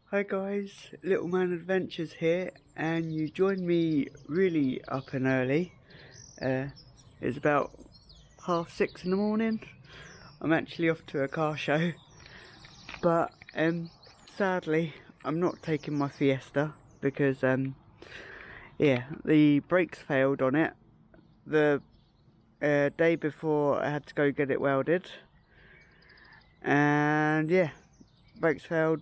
Hi guys, Little Man Adventures here, and you joined me really up and early. It's about 6:30 in the morning. I'm actually off to a car show, but sadly I'm not taking my Fiesta because yeah, the brakes failed on it the day before I had to go get it welded, and yeah, brakes failed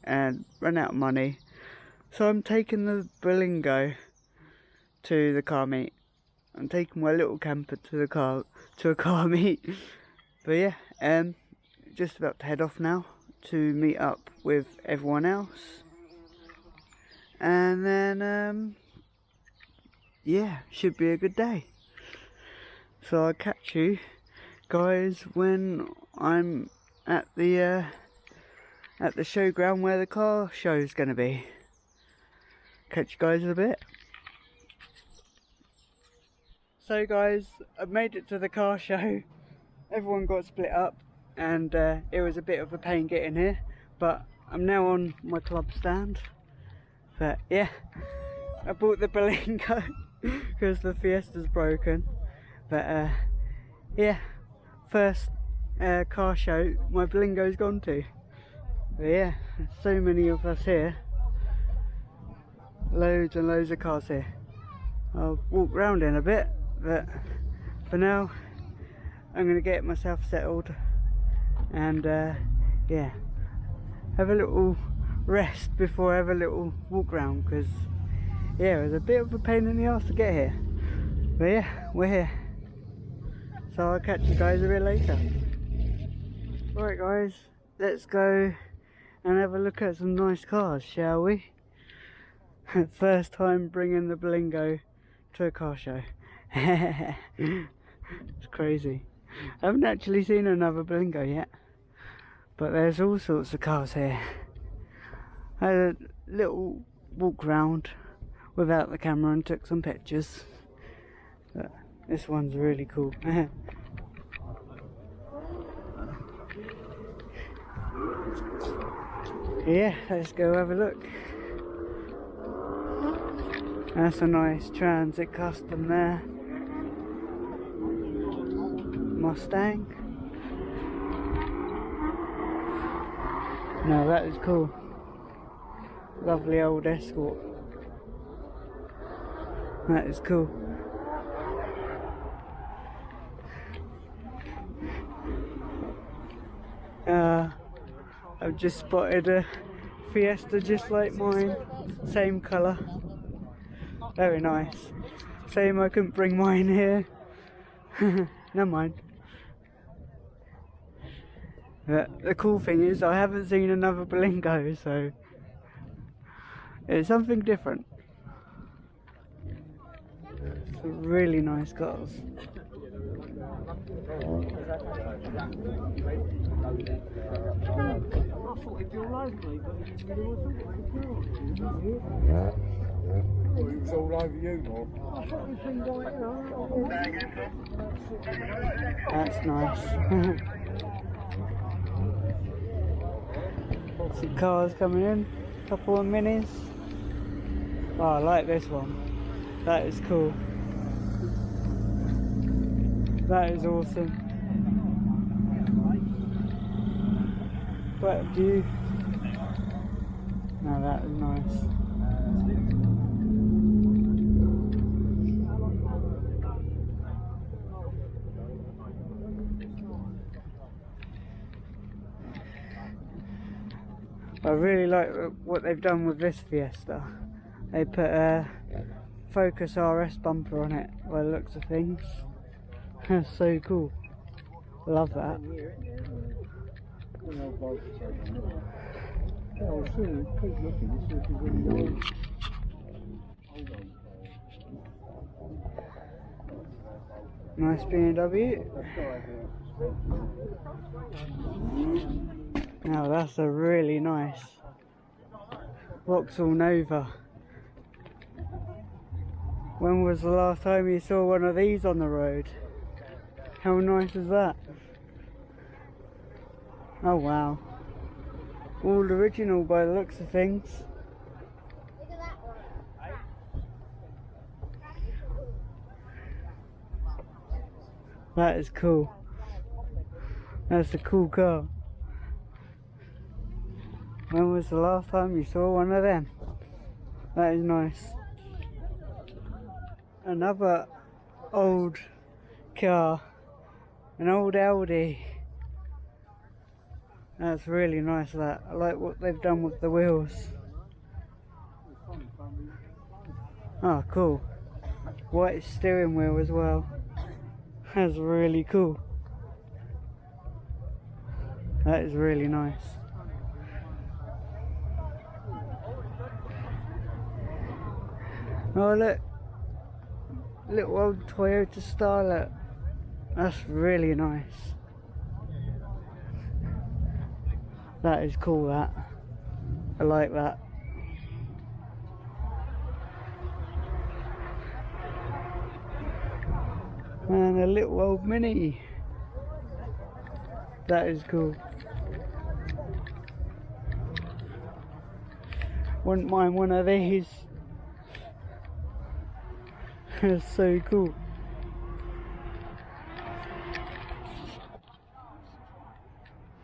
and ran out of money. So I'm taking the Berlingo to the car meet. I'm taking my little camper to a car meet. But yeah, just about to head off now to meet up with everyone else. And then yeah, should be a good day. So I'll catch you guys when I'm at the showground where the car show is going to be. Catch you guys in a bit. So guys, I've made it to the car show. Everyone got split up and it was a bit of a pain getting here, but I'm now on my club stand. But yeah, I bought the Berlingo because the Fiesta's broken. But yeah, first car show my Berlingo's gone to. But yeah, so many of us here. Loads and loads of cars here. I'll walk round in a bit, but for now I'm going to get myself settled and yeah, have a little rest before I have a little walk round, because yeah, it was a bit of a pain in the arse to get here. But yeah, we're here. So I'll catch you guys a bit later. Alright guys, let's go and have a look at some nice cars, shall we? First time bringing the Berlingo to a car show. It's crazy. I haven't actually seen another Berlingo yet, but there's all sorts of cars here. I had a little walk round without the camera and took some pictures, but this one's really cool. Yeah, let's go have a look. That's a nice Transit Custom there. Mustang. No, that is cool. Lovely old Escort. That is cool. I've just spotted a Fiesta just like mine. Same colour. Very nice. Shame I couldn't bring mine here. Never mind. But the cool thing is I haven't seen another Berlingo, so it's something different. Some really nice cars. It was all over you, Rob. That's nice. Some cars coming in, couple of minis. Oh, I like this one. That is cool. That is awesome. What view? No, that is nice. I really like what they've done with this Fiesta. They put a Focus RS bumper on it by the looks of things. That's so cool. Love that. Nice BMW. Now that's a really nice Vauxhall Nova. When was the last time you saw one of these on the road? How nice is that? Oh wow. All original by the looks of things. Look at that one. That is cool. That's a cool car. When was the last time you saw one of them? That is nice. Another old car. An old Audi. That's really nice, that. I like what they've done with the wheels. Oh, cool. White steering wheel as well. That's really cool. That is really nice. Oh look, little old Toyota Starlet. That's really nice. That is cool, that. I like that. And a little old Mini. That is cool. Wouldn't mind one of these. That's so cool.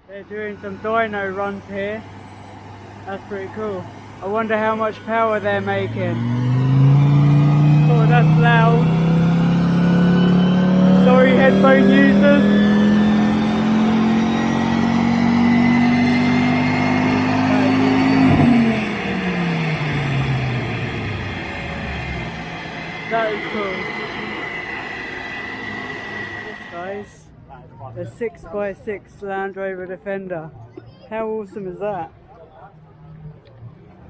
They're doing some dyno runs here. That's pretty cool. I wonder how much power they're making. Oh, that's loud. Sorry, headphone users. That is cool. This, guys, a 6x6 Land Rover Defender. How awesome is that?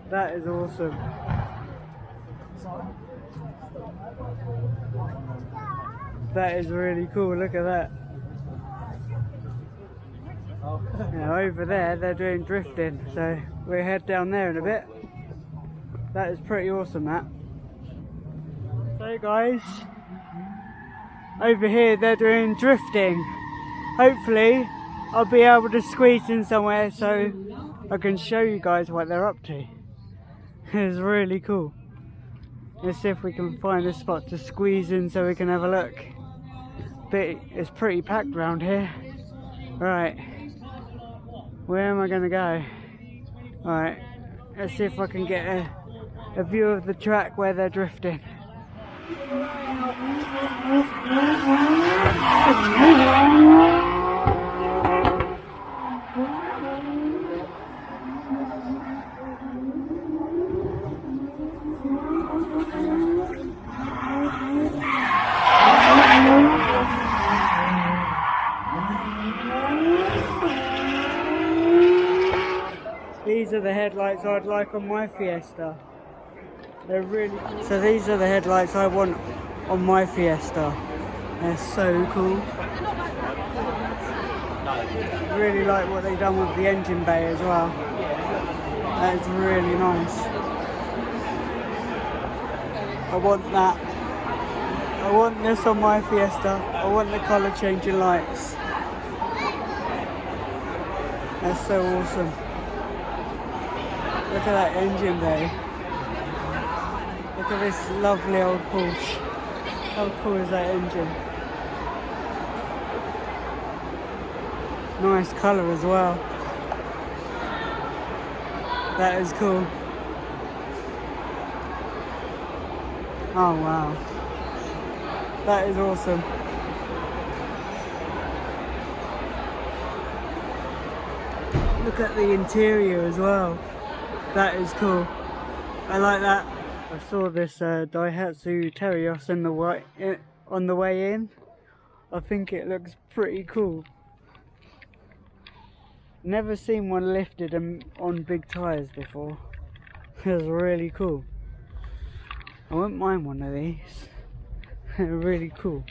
That is awesome. That is really cool. Look at that. Now over there they're doing drifting, so we'll head down there in a bit. That is pretty awesome, that. So guys, over here they're doing drifting. Hopefully I'll be able to squeeze in somewhere so I can show you guys what they're up to. It's really cool. Let's see if we can find a spot to squeeze in so we can have a look. But it's pretty packed around here. Right, where am I going to go? Alright, let's see if I can get a view of the track where they're drifting. These are the headlights I'd like on my Fiesta. They're really cool. So these are the headlights I want on my Fiesta. They're so cool. Really like what they've done with the engine bay as well. That is really nice. I want that. I want this on my Fiesta. I want the colour changing lights. That's so awesome. Look at that engine bay. Look at this lovely old Porsche. How cool is that engine? Nice colour as well. That is cool. Oh wow. That is awesome. Look at the interior as well. That is cool. I like that. I saw this Daihatsu Terios on the way in. I think it looks pretty cool. Never seen one lifted on big tyres before. It's really cool. I wouldn't mind one of these. They're really cool.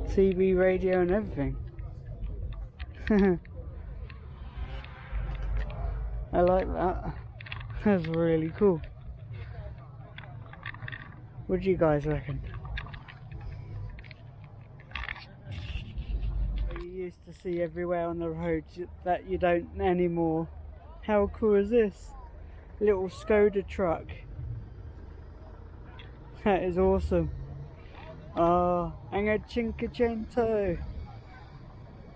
CB radio and everything. I like that. That's really cool. What do you guys reckon? You used to see everywhere on the road that you don't anymore. How cool is this? Little Skoda truck. That is awesome. Ah, and a Cinquecento.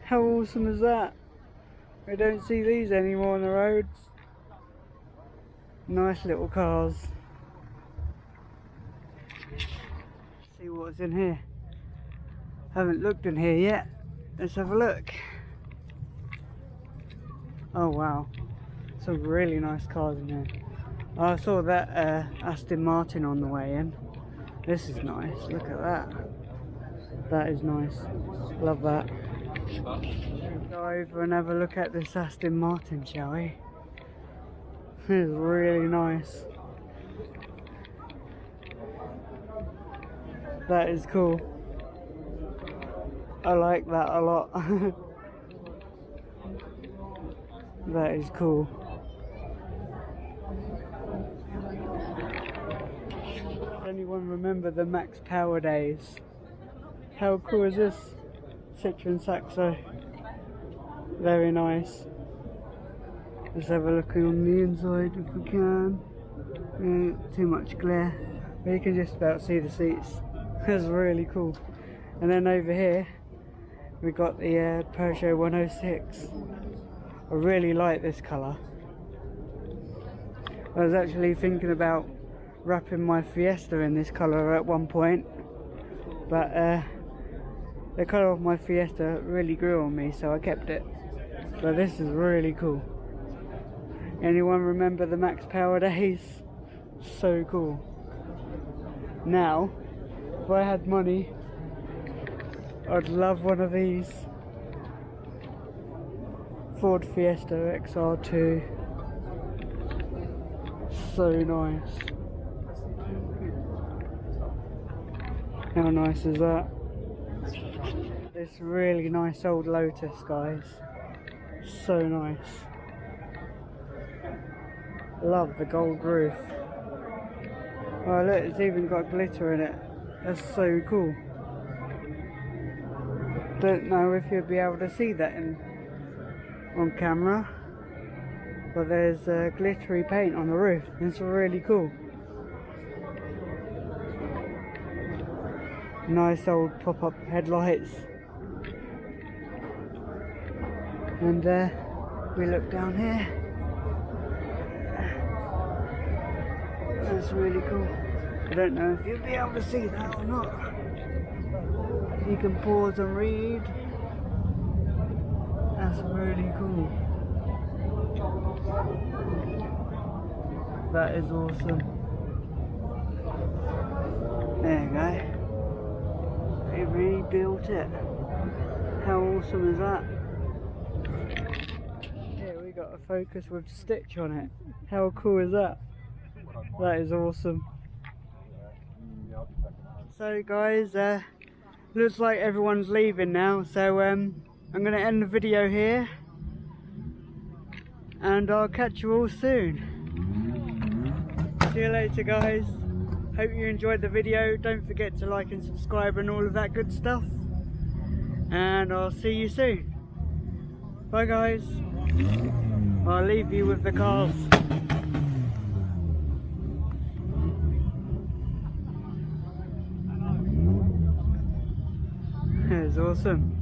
How awesome is that? We don't see these anymore on the roads. Nice little cars. See what's in here. Haven't looked in here yet. Let's have a look. Oh wow, some really nice cars in here. I saw that Aston Martin on the way in. This is nice, look at that. That is nice, love that. Go over and have a look at this Aston Martin, shall we? This is really nice. That is cool. I like that a lot. That is cool. Does anyone remember the Max Power days? How cool is this? Citroen Saxo. Very nice. Let's have a look on the inside if we can. Too much glare. But you can just about see the seats. That's really cool. And then over here we got the Peugeot 106. I really like this colour. I was actually thinking about wrapping my Fiesta in this colour at one point, but the colour of my Fiesta really grew on me, so I kept it. But this is really cool. Anyone remember the Max Power days? So cool. Now, if I had money, I'd love one of these. Ford Fiesta XR2. So nice. How nice is that? This really nice old Lotus, guys. So nice. Love the gold roof. Oh look, it's even got glitter in it. That's so cool. Don't know if you'll be able to see that on camera, but there's glittery paint on the roof. It's really cool. Nice old pop-up headlights. And we look down here. That's really cool. I don't know if you'll be able to see that or not. You can pause and read. That's really cool. That is awesome. There you go. They rebuilt it. How awesome is that? Yeah, we got a Focus with Stitch on it. How cool is that? That is awesome. So guys, looks like everyone's leaving now, so I'm going to end the video here, and I'll catch you all soon. See you later guys. Hope you enjoyed the video. Don't forget to like and subscribe and all of that good stuff, and I'll see you soon. Bye guys. I'll leave you with the cars. It's awesome.